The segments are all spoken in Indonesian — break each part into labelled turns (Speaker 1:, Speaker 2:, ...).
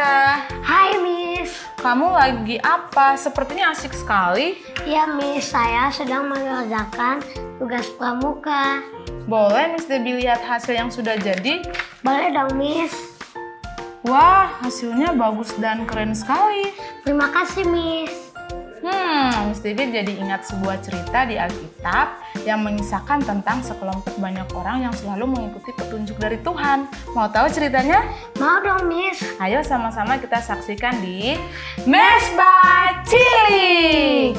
Speaker 1: Kak.
Speaker 2: Hai Miss.
Speaker 1: Kamu lagi apa? Sepertinya asik sekali.
Speaker 2: Ya Miss, saya sedang mengerjakan tugas pramuka.
Speaker 1: Boleh Miss Debbie lihat hasil yang sudah jadi?
Speaker 2: Boleh dong Miss.
Speaker 1: Wah, hasilnya bagus dan keren sekali.
Speaker 2: Terima kasih Miss.
Speaker 1: Miss Debbie jadi ingat sebuah cerita di Alkitab yang mengisahkan tentang sekelompok banyak orang yang selalu mengikuti petunjuk dari Tuhan. Mau tahu ceritanya?
Speaker 2: Mau dong Miss.
Speaker 1: Ayo sama-sama kita saksikan di Mesbah Cilik.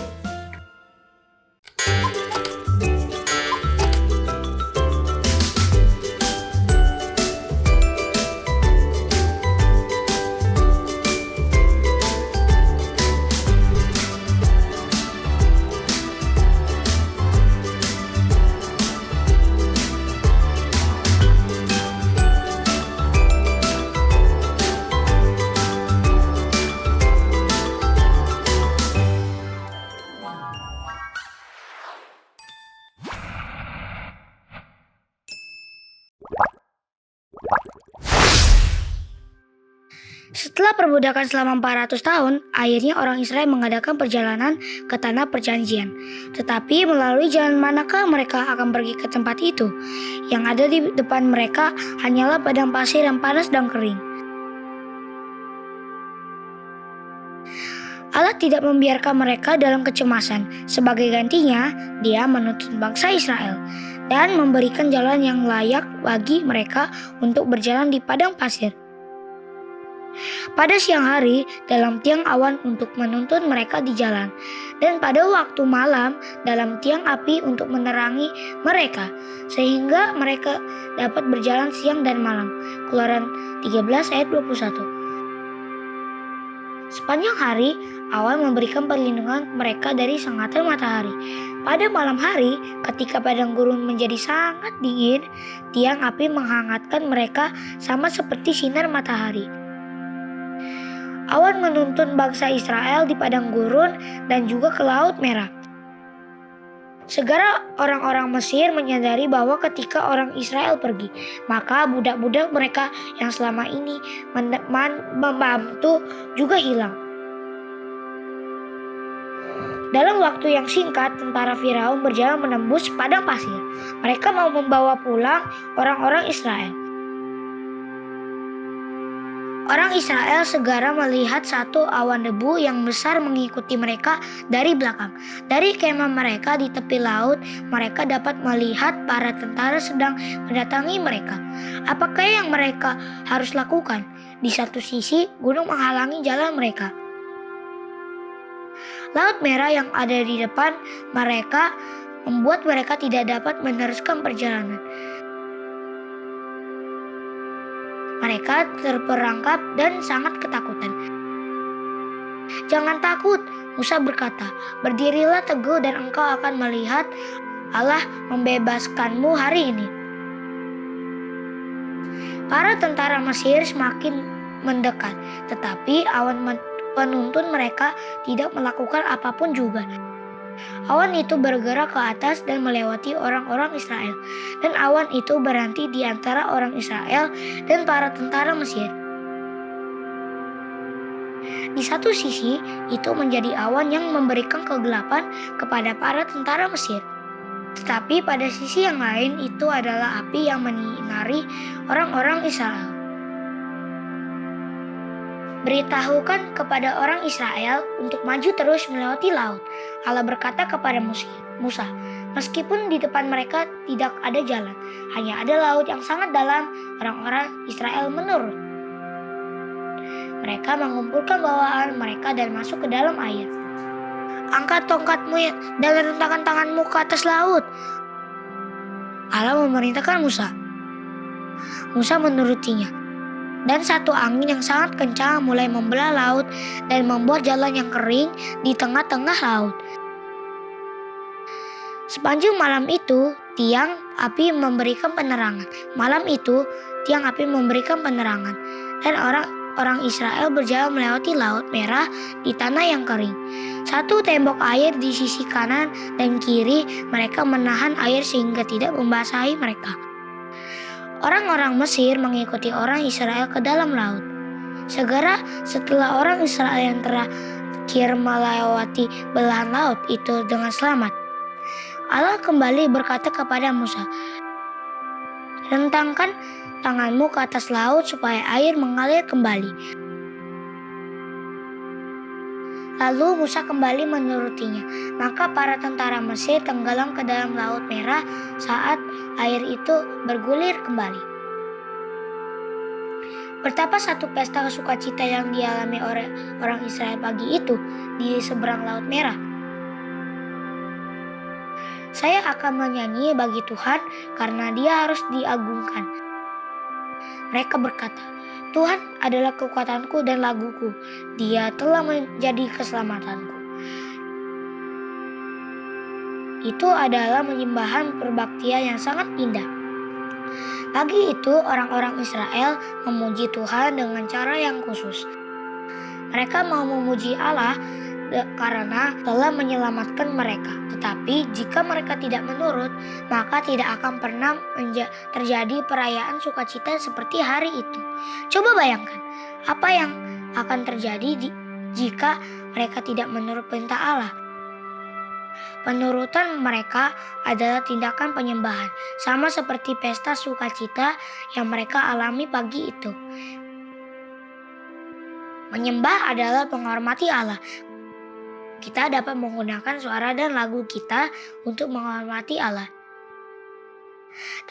Speaker 2: Setelah perbudakan selama 400 tahun, akhirnya orang Israel mengadakan perjalanan ke tanah perjanjian. Tetapi melalui jalan manakah mereka akan pergi ke tempat itu? Yang ada di depan mereka hanyalah padang pasir yang panas dan kering. Allah tidak membiarkan mereka dalam kecemasan. Sebagai gantinya, Dia menuntun bangsa Israel dan memberikan jalan yang layak bagi mereka untuk berjalan di padang pasir. Pada siang hari, dalam tiang awan untuk menuntun mereka di jalan, dan pada waktu malam dalam tiang api untuk menerangi mereka, sehingga mereka dapat berjalan siang dan malam. Keluaran 13 ayat 21. Sepanjang hari, awan memberikan perlindungan mereka dari sengatan matahari. Pada malam hari, ketika padang gurun menjadi sangat dingin, tiang api menghangatkan mereka sama seperti sinar matahari. Awan menuntun bangsa Israel di padang gurun dan juga ke Laut Merah. Segera orang-orang Mesir menyadari bahwa ketika orang Israel pergi, maka budak-budak mereka yang selama ini membantu juga hilang. Dalam waktu yang singkat, tentara Firaun berjalan menembus padang pasir. Mereka mau membawa pulang orang-orang Israel. Orang Israel segera melihat satu awan debu yang besar mengikuti mereka dari belakang. Dari kemah mereka di tepi laut, mereka dapat melihat para tentara sedang mendatangi mereka. Apakah yang mereka harus lakukan? Di satu sisi, gunung menghalangi jalan mereka. Laut Merah yang ada di depan mereka membuat mereka tidak dapat meneruskan perjalanan. Mereka terperangkap dan sangat ketakutan. "Jangan takut," Musa berkata, "berdirilah teguh dan engkau akan melihat Allah membebaskanmu hari ini." Para tentara Mesir semakin mendekat, tetapi awan penuntun mereka tidak melakukan apapun juga. Awan itu bergerak ke atas dan melewati orang-orang Israel, dan awan itu berhenti di antara orang Israel dan para tentara Mesir. Di satu sisi, itu menjadi awan yang memberikan kegelapan kepada para tentara Mesir. Tetapi pada sisi yang lain, itu adalah api yang menyinari orang-orang Israel. "Beritahukan kepada orang Israel untuk maju terus melewati laut." Allah berkata kepada Musa, "Meskipun di depan mereka tidak ada jalan, hanya ada laut yang sangat dalam, orang-orang Israel menurut. Mereka mengumpulkan bawaan mereka dan masuk ke dalam air. Angkat tongkatmu dan rentangkan tanganmu ke atas laut." Allah memerintahkan Musa. Musa menurutinya. Dan satu angin yang sangat kencang mulai membelah laut dan membuat jalan yang kering di tengah-tengah laut. Sepanjang malam itu, tiang api memberikan penerangan. Malam itu, tiang api memberikan penerangan. Dan orang Israel berjalan melewati Laut Merah di tanah yang kering. Satu tembok air di sisi kanan dan kiri, mereka menahan air sehingga tidak membasahi mereka. Orang-orang Mesir mengikuti orang Israel ke dalam laut. Segera setelah orang Israel yang terakhir melewati belahan laut itu dengan selamat, Allah kembali berkata kepada Musa, "Rentangkan tanganmu ke atas laut supaya air mengalir kembali." Lalu Musa kembali menurutinya. Maka para tentara Mesir tenggelam ke dalam Laut Merah saat air itu bergulir kembali. Betapa satu pesta sukacita yang dialami oleh orang Israel pagi itu di seberang Laut Merah. Saya akan menyanyi bagi Tuhan karena Dia harus diagungkan. Mereka berkata, "Tuhan adalah kekuatanku dan laguku. Dia telah menjadi keselamatanku." Itu adalah menyembahan perbaktian yang sangat indah. Pagi itu orang-orang Israel memuji Tuhan dengan cara yang khusus. Mereka mau memuji Allah karena telah menyelamatkan mereka. Tetapi jika mereka tidak menurut, maka tidak akan pernah terjadi perayaan sukacita seperti hari itu. Coba bayangkan, apa yang akan terjadi jika mereka tidak menurut perintah Allah? Penurutan mereka adalah tindakan penyembahan, sama seperti pesta sukacita yang mereka alami pagi itu. Menyembah adalah menghormati Allah. Kita dapat menggunakan suara dan lagu kita untuk menghormati Allah.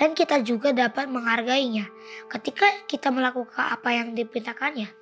Speaker 2: Dan kita juga dapat menghargainya ketika kita melakukan apa yang diperintahkannya.